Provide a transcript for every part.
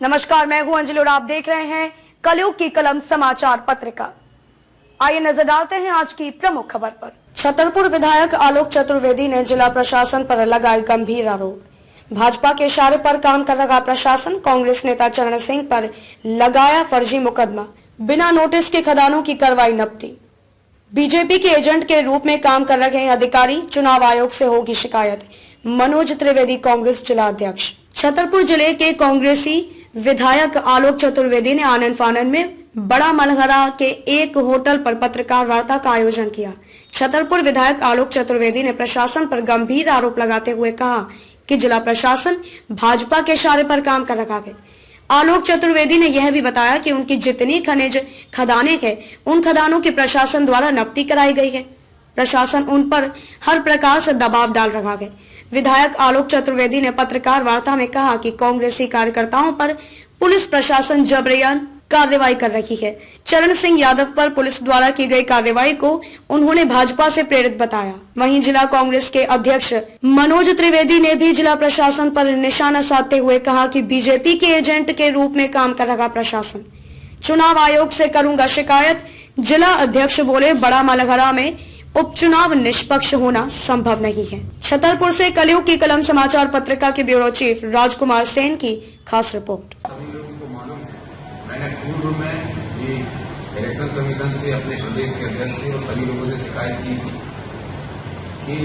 नमस्कार, मैं हूं अंजलि और आप देख रहे हैं कलयुग की कलम समाचार पत्रिका। आइए नजर डालते हैं आज की प्रमुख खबर पर। छतरपुर विधायक आलोक चतुर्वेदी ने जिला प्रशासन पर लगाए गंभीर आरोप। भाजपा के इशारे पर काम कर रहा प्रशासन कांग्रेस नेता चरण सिंह पर लगाया फर्जी मुकदमा, बिना नोटिस के खदानों की करवाई नपती। बीजेपी के एजेंट के रूप में काम कर रहे अधिकारी, चुनाव आयोग से होगी शिकायत। मनोज त्रिवेदी कांग्रेस जिला अध्यक्ष। छतरपुर जिले के कांग्रेसी विधायक आलोक चतुर्वेदी ने आनन फानन में बड़ा मलहरा के एक होटल पर पत्रकार वार्ता का आयोजन किया। छतरपुर विधायक आलोक चतुर्वेदी ने प्रशासन पर गंभीर आरोप लगाते हुए कहा कि जिला प्रशासन भाजपा के इशारे पर काम कर रहा है। आलोक चतुर्वेदी ने यह भी बताया कि उनकी जितनी खनिज खदानें हैं, उन खदानों की प्रशासन द्वारा नपती कराई गई है। प्रशासन उन पर हर प्रकार से दबाव डाल रहा है। विधायक आलोक चतुर्वेदी ने पत्रकार वार्ता में कहा कि कांग्रेसी कार्यकर्ताओं पर पुलिस प्रशासन जबरन कार्रवाई कर रही है। चरण सिंह यादव पर पुलिस द्वारा की गई कार्रवाई को उन्होंने भाजपा से प्रेरित बताया। वहीं जिला कांग्रेस के अध्यक्ष मनोज त्रिवेदी ने भी जिला प्रशासन पर निशाना साधते हुए कहा कि बीजेपी के एजेंट के रूप में काम कर रहा प्रशासन, चुनाव आयोग से करूंगा शिकायत। जिला अध्यक्ष बोले, बड़ा मलहरा में उपचुनाव निष्पक्ष होना संभव नहीं है। छतरपुर से कलयुग की कलम समाचार पत्रिका के ब्यूरो चीफ राजकुमार सेन की खास रिपोर्ट। सभी लोगों को मालूम है, मैंने पूर्व में ये इलेक्शन कमीशन से अपने प्रदेश के अध्यक्ष से और सभी लोगों से शिकायत की थी कि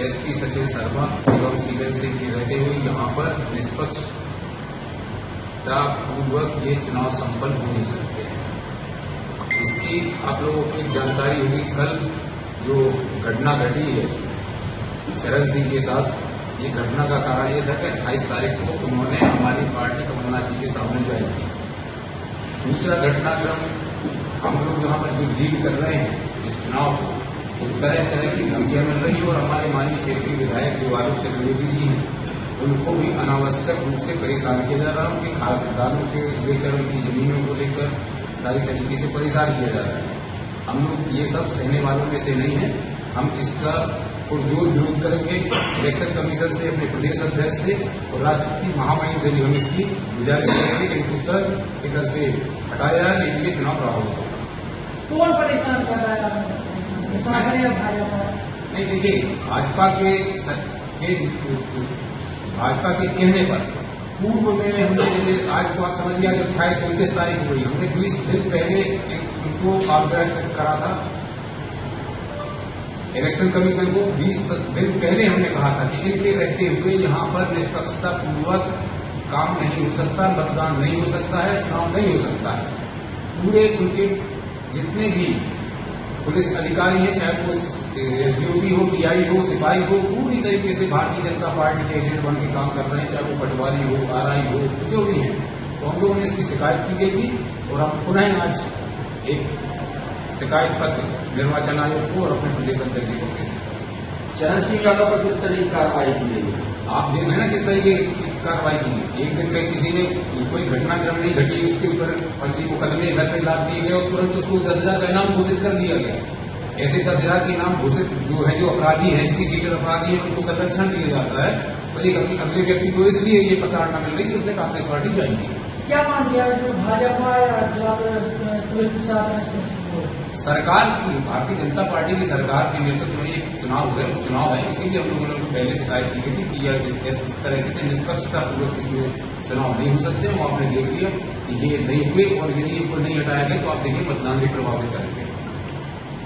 एसपी सचिन शर्मा एवं सीएन सिंह के रहते हुए यहाँ पर निष्पक्षता पूर्वक ये चुनाव संपन्न हो नहीं सकते। इसकी आप लोगों को एक जानकारी होगी, कल जो घटना घटी है चरण सिंह के साथ, ये घटना का कारण ये था कि 28 तारीख को उन्होंने हमारी पार्टी कमलनाथ जी के सामने ज्वाइन की। दूसरा घटनाक्रम, हम लोग यहाँ पर जो लीड कर रहे हैं इस चुनाव को, तो तरह तरह की धमकियां मिल रही है और हमारे माननीय क्षेत्रीय विधायक जो आलोक चतुर्वेदी जी हैं, उनको भी अनावश्यक रूप से परेशान किया जा रहा है। उनके खदानों के लेकर, उनकी जमीनों को लेकर सारी तरीके से परेशान किया जा रहा है। हम लोग ये सब सहने वालों में से नहीं है। हम इसका पुरजोर विरोध करेंगे। इलेक्शन कमीशन से, अपने प्रदेश अध्यक्ष से और राष्ट्रपति महामहिम से भी हम इसकी गुजारिश करेंगे कि इनको तुरंत इधर से हटाया जाए, नहीं ये चुनाव प्रभावित होगा। कौन परेशान कर रहा है? नहीं, देखिए, भाजपा के कहने पर पूर्व में हमने, आज तो आप समझ लिया, 28-29 तारीख हुई, हमने 20 दिन पहले उनको आवेदन करा था इलेक्शन कमीशन को। 20 दिन पहले हमने कहा था कि इनके रहते हुए यहाँ पर निष्पक्षता पूर्वक काम नहीं हो सकता, मतदान नहीं हो सकता है, चुनाव नहीं हो सकता है। पूरे उनके जितने भी पुलिस अधिकारी हैं, चाहे वो एसडीओपी हो, डीआई हो, सिपाही हो, पूरी तरीके से भारतीय जनता पार्टी के एजेंट बन के काम कर रहे हैं, चाहे वो पटवारी हो, आरआई हो, जो भी है। तो हम लोगों ने इसकी शिकायत की गई थी और हम पुनः आज एक शिकायत पत्र निर्वाचन आयोग को और अपने प्रदेश अध्यक्ष जी को पेश किया। चरण सिंह यादव पर किस तरह की कार्रवाई की गई? आप देख रहे हैं ना किस तरीके की कार्रवाई की गई। एक दिन कहीं किसी ने कोई घटनाक्रम नहीं घटी, उसके ऊपर फर्जी मुकदमे घर पे लाद दिए गए और तुरंत उसको 10,000 का इनाम घोषित कर दिया गया। ऐसे 10,000 के इनाम घोषित जो है, जो अपराधी है, एसटी सीटर अपराधी है, उनको संरक्षण दिया जाता है। और एक अगले व्यक्ति को इसलिए ये प्रताड़ना मिल रही कि उसने कांग्रेस पार्टी ज्वाइन की। क्या मान लिया भाजपा या पुलिस प्रशासन? सरकार की, भारतीय जनता पार्टी की सरकार के नेतृत्व में ये चुनाव है, इसीलिए हम लोगों ने पहले शिकायत की गई थी कि यह इस तरह से निष्पक्षता पूर्वक इसमें चुनाव नहीं हो सकते। वो आपने देख लिया कि ये नहीं हुए और यदि इनको नहीं हटाया गया तो आप देखिए मतदान भी प्रभावित करेंगे।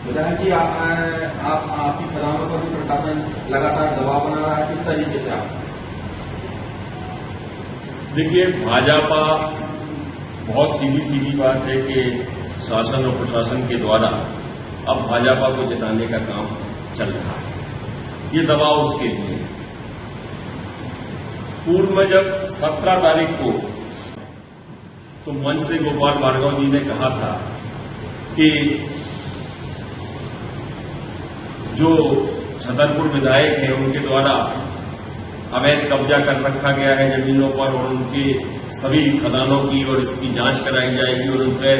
विधायक जी, आपकी खदानों पर भी प्रशासन लगातार दबाव बना रहा है, किस तरीके से आप? देखिए, भाजपा बहुत सीधी बात है कि शासन और प्रशासन के द्वारा अब भाजपा को जिताने का काम चल रहा है। ये दबाव उसके लिए है। पूर्व में जब 17 तारीख को तो मंच से गोपाल भार्गव जी ने कहा था कि जो छतरपुर विधायक हैं उनके द्वारा अवैध कब्जा कर रखा गया है जमीनों पर और उनके सभी खदानों की और इसकी जांच कराई जाएगी और उन पर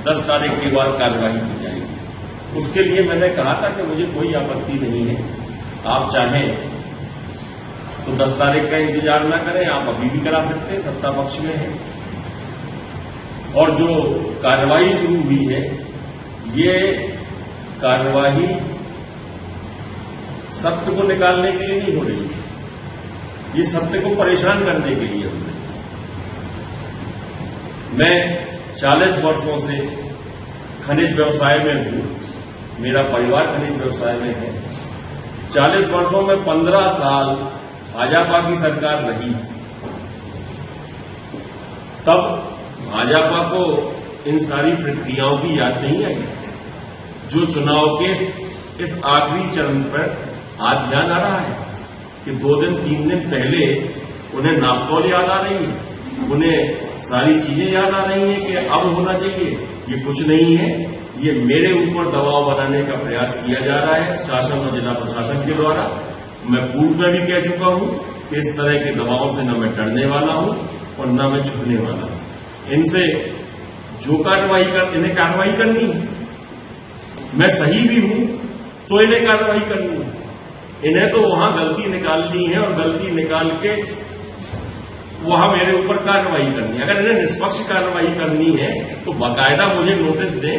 10 तारीख के बाद कार्रवाई की जाएगी। उसके लिए मैंने कहा था कि मुझे कोई आपत्ति नहीं है, आप चाहें तो 10 तारीख का इंतजार न करें, आप अभी भी करा सकते हैं, सत्ता पक्ष में है। और जो कार्रवाई शुरू हुई है, ये कार्रवाई सत्य को निकालने के लिए नहीं हो रही है, ये सत्य को परेशान करने के लिए हो रही है। मैं 40 वर्षों से खनिज व्यवसाय में हूं, मेरा परिवार खनिज व्यवसाय में है। 40 वर्षों में 15 साल भाजपा की सरकार रही, तब भाजपा को इन सारी प्रक्रियाओं की याद नहीं आई जो चुनाव के इस आखिरी चरण पर आज याद आ रहा है कि 2 दिन 3 दिन पहले उन्हें नापतौल याद आ रही है, उन्हें सारी चीजें याद आ रही हैं कि अब होना चाहिए। ये कुछ नहीं है, ये मेरे ऊपर दबाव बनाने का प्रयास किया जा रहा है शासन और जिला प्रशासन के द्वारा। मैं पूर्व में भी कह चुका हूं कि इस तरह के दबाव से न मैं डरने वाला हूं और न मैं झुकने वाला हूं। इनसे जो इन्हें कार्रवाई करनी है, मैं सही भी हूं तो इन्हें कार्रवाई करनी है। इन्हें तो वहां गलती निकालनी है और गलती निकाल के वहां मेरे ऊपर कार्रवाई करनी है। अगर इन्हें निष्पक्ष कार्रवाई करनी है तो बाकायदा मुझे नोटिस दें,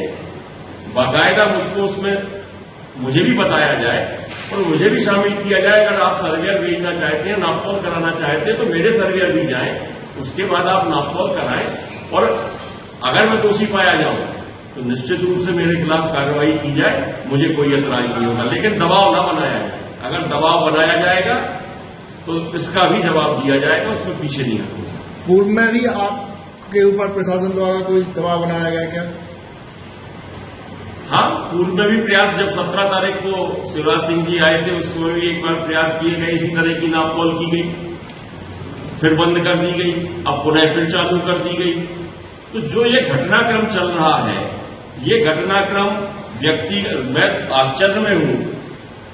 बाकायदा मुझको उसमें मुझे भी बताया जाए और मुझे भी शामिल किया जाए। अगर आप सर्वेयर भेजना चाहते हैं, नापतौल कराना चाहते हैं, तो मेरे सर्वेयर भी जाएं, उसके बाद आप नापतौल कराएं और अगर मैं दोषी पाया जाऊं तो निश्चित रूप से मेरे खिलाफ कार्रवाई की जाए, मुझे कोई एतराज नहीं होगा। लेकिन दबाव न बनाया जाए। अगर दबाव बनाया जाएगा तो इसका भी जवाब दिया जाएगा, उसमें पीछे नहीं हटूंगा। पूर्व में भी आपके ऊपर प्रशासन द्वारा कोई दबाव बनाया गया क्या? हाँ, पूर्व में भी प्रयास, जब 17 तारीख को शिवराज सिंह जी आए थे उस समय भी एक बार प्रयास किए गए, इसी तरह की नापतौल की गई, फिर बंद कर दी गई, अब पुनः फिर चालू कर दी गई। तो जो ये घटनाक्रम चल रहा है, ये घटनाक्रम मैं आश्चर्य में हूं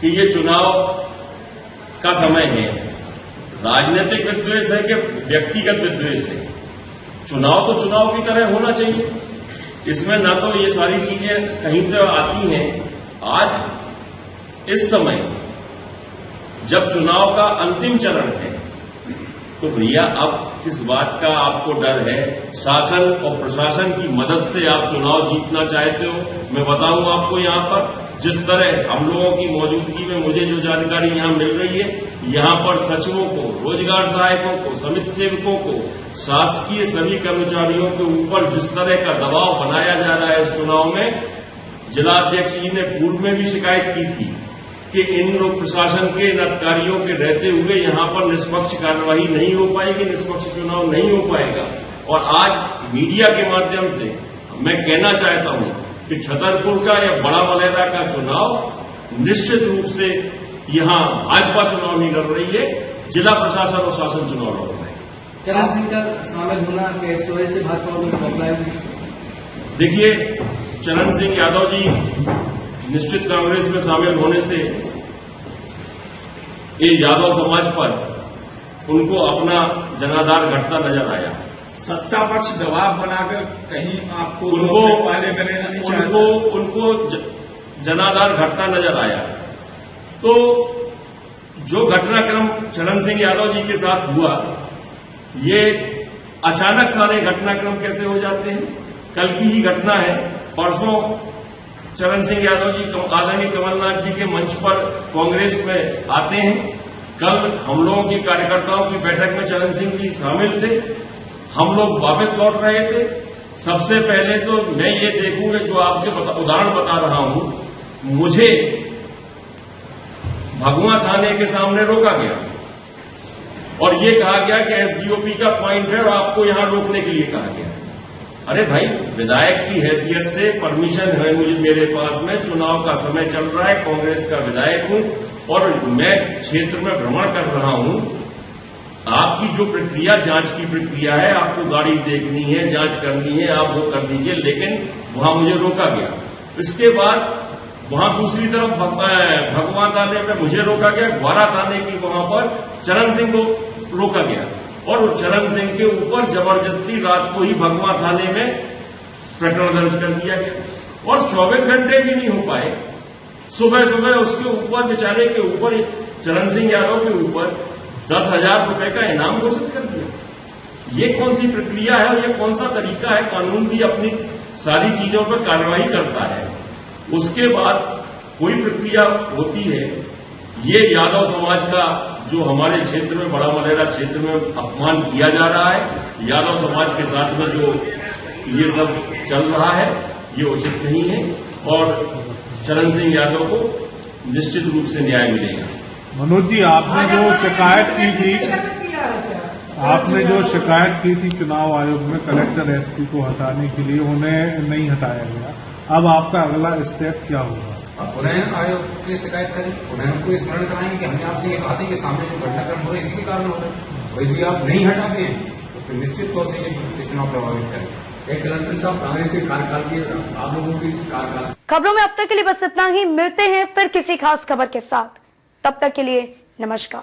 कि ये चुनाव का समय है। राजनीतिक विद्वेष है कि व्यक्तिगत विद्वेष है? चुनाव तो चुनाव की तरह होना चाहिए, इसमें ना तो ये सारी चीजें कहीं पे आती हैं। आज इस समय जब चुनाव का अंतिम चरण है तो भैया अब किस बात का आपको डर है? शासन और प्रशासन की मदद से आप चुनाव जीतना चाहते हो। मैं बताऊं आपको, यहां पर जिस तरह हम लोगों की मौजूदगी में मुझे जो जानकारी यहां मिल रही है, यहां पर सचिवों को, रोजगार सहायकों को, समिति सेवकों को, शासकीय सभी कर्मचारियों के ऊपर जिस तरह का दबाव बनाया जा रहा है इस चुनाव में, जिलाध्यक्ष जी ने पूर्व में भी शिकायत की थी कि इन लोग प्रशासन के इन अधिकारियों के रहते हुए यहां पर निष्पक्ष कार्यवाही नहीं हो पाएगी, निष्पक्ष चुनाव नहीं हो पाएगा। और आज मीडिया के माध्यम से मैं कहना चाहता हूं कि छतरपुर का या बड़ा मलैदा का चुनाव निश्चित रूप से यहां भाजपा चुनाव नहीं लड़ रही है, जिला प्रशासन और शासन चुनाव लड़ रहा है। चरण सिंह का शामिल होना इस वजह से भाजपा में बदलाव? देखिए, चरण सिंह यादव जी निश्चित कांग्रेस में शामिल होने से ये यादव समाज पर उनको अपना जनाधार घटता नजर आया। सत्ता पक्ष दबाव बनाकर कहीं आपको उनको जनाधार घटता नजर आया। तो जो घटनाक्रम चरण सिंह यादव जी के साथ हुआ, ये अचानक सारे घटनाक्रम कैसे हो जाते हैं? कल की ही घटना है। परसों चरण सिंह यादव जी आदरणीय कमलनाथ जी के मंच पर कांग्रेस में आते हैं। कल हम लोगों के कार्यकर्ताओं की बैठक में चरण सिंह जी शामिल थे। हम लोग वापस लौट रहे थे। सबसे पहले तो मैं ये देखूंगा, जो आपको उदाहरण बता रहा हूं, मुझे भगवा थाने के सामने रोका गया और ये कहा गया कि एसडीओपी का पॉइंट है और आपको यहां रोकने के लिए कहा गया। अरे भाई, विधायक की हैसियत से परमिशन है मुझे, मेरे पास में चुनाव का समय चल रहा है, कांग्रेस का विधायक हूं और मैं क्षेत्र में भ्रमण कर रहा हूं। आपकी जो प्रक्रिया, जांच की प्रक्रिया है, आपको गाड़ी देखनी है, जांच करनी है, आप वो कर दीजिए, लेकिन वहां मुझे रोका गया। इसके बाद वहां दूसरी तरफ भगवा थाने पे मुझे रोका गया, ग्वारा थाने की वहां पर चरण सिंह को रोका गया और चरण सिंह के ऊपर जबरदस्ती रात को ही भगवा थाने में प्रकरण दर्ज कर दिया गया और 24 घंटे भी नहीं हो पाए। सुबह सुबह उसके ऊपर, बेचारे के ऊपर, चरण सिंह यादव के ऊपर 10,000 रुपए का इनाम घोषित कर दिया। ये कौन सी प्रक्रिया है और ये कौन सा तरीका है? कानून भी अपनी सारी चीजों पर कार्रवाई करता है, उसके बाद कोई प्रक्रिया होती है। ये यादव समाज का जो हमारे क्षेत्र में, बड़ा मलेरा क्षेत्र में अपमान किया जा रहा है, यादव समाज के साथ में जो ये सब चल रहा है, ये उचित नहीं है और चरण सिंह यादव को निश्चित रूप से न्याय मिलेगा। मनोज जी, आपने जो शिकायत की थी चुनाव आयोग में कलेक्टर एसपी को हटाने के लिए, उन्हें नहीं हटाया गया, अब आपका अगला स्टेप क्या होगा? अब पुनः आयोग की शिकायत करें, पुनः उनको स्मरण कराएंगे कि हमने आपसे ये कहा था कि सामने जो घटनाक्रम हो रहे हैं इसी के कारण हो रहे हैं। यदि आप नहीं हटाते हैं तो फिर निश्चित तौर से ये चुनाव प्रभावित करें। एक कलेक्टर साहब कांग्रेस के कार्यकाल की आप लोगों की कार्यकाल। खबरों में अब तक के लिए बस इतना ही। मिलते हैं फिर किसी खास खबर के साथ, तब तक के लिए नमस्कार।